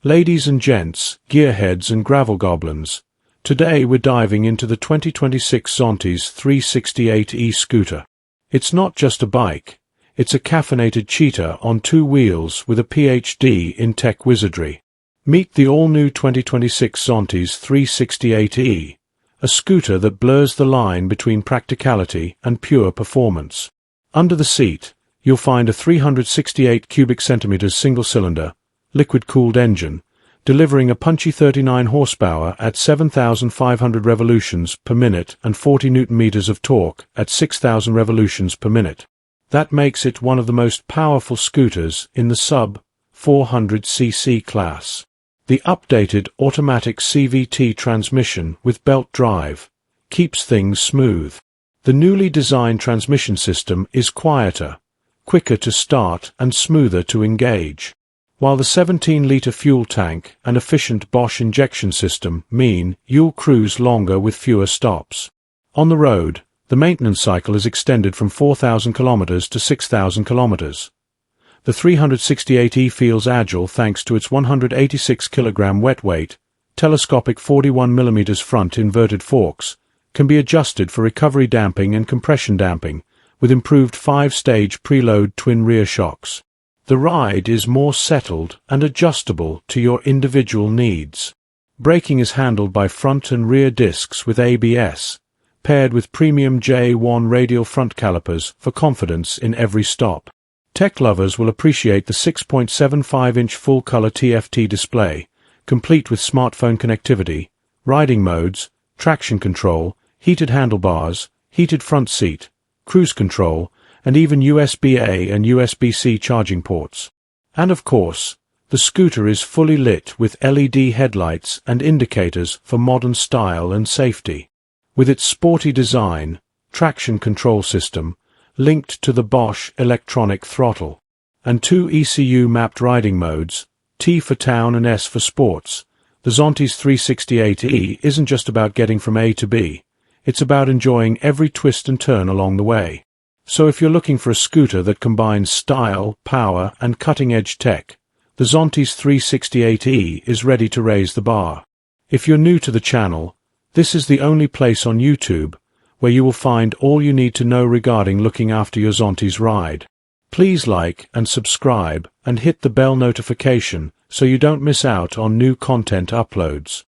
Ladies and gents, gearheads and gravel goblins, today we're diving into the 2026 Zontes 368e scooter. It's not just a bike, it's a caffeinated cheetah on two wheels with a PhD in tech wizardry. Meet the all-new 2026 Zontes 368e, a scooter that blurs the line between practicality and pure performance. Under the seat, you'll find a 368 cubic centimeters single-cylinder, liquid-cooled engine, delivering a punchy 39 horsepower at 7,500 revolutions per minute and 40 newton-meters of torque at 6,000 revolutions per minute. That makes it one of the most powerful scooters in the sub-400cc class. The updated automatic CVT transmission with belt drive keeps things smooth. The newly designed transmission system is quieter, quicker to start and smoother to engage, while the 17-litre fuel tank and efficient Bosch injection system mean you'll cruise longer with fewer stops. On the road, the maintenance cycle is extended from 4,000 kilometers to 6,000 kilometers. The 368e feels agile thanks to its 186 kilogram wet weight, telescopic 41 mm front inverted forks, can be adjusted for recovery damping and compression damping, with improved 5-stage preload twin rear shocks. The ride is more settled and adjustable to your individual needs. Braking is handled by front and rear discs with ABS, paired with premium J1 radial front calipers for confidence in every stop. Tech lovers will appreciate the 6.75-inch full-color TFT display, complete with smartphone connectivity, riding modes, traction control, heated handlebars, heated front seat, cruise control, and even USB-A and USB-C charging ports. And of course, the scooter is fully lit with LED headlights and indicators for modern style and safety. With its sporty design, traction control system, linked to the Bosch electronic throttle, and two ECU-mapped riding modes, T for town and S for sports, the Zontes 368e isn't just about getting from A to B, it's about enjoying every twist and turn along the way. So if you're looking for a scooter that combines style, power, and cutting-edge tech, the Zontes 368e is ready to raise the bar. If you're new to the channel, this is the only place on YouTube where you will find all you need to know regarding looking after your Zontes ride. Please like and subscribe and hit the bell notification so you don't miss out on new content uploads.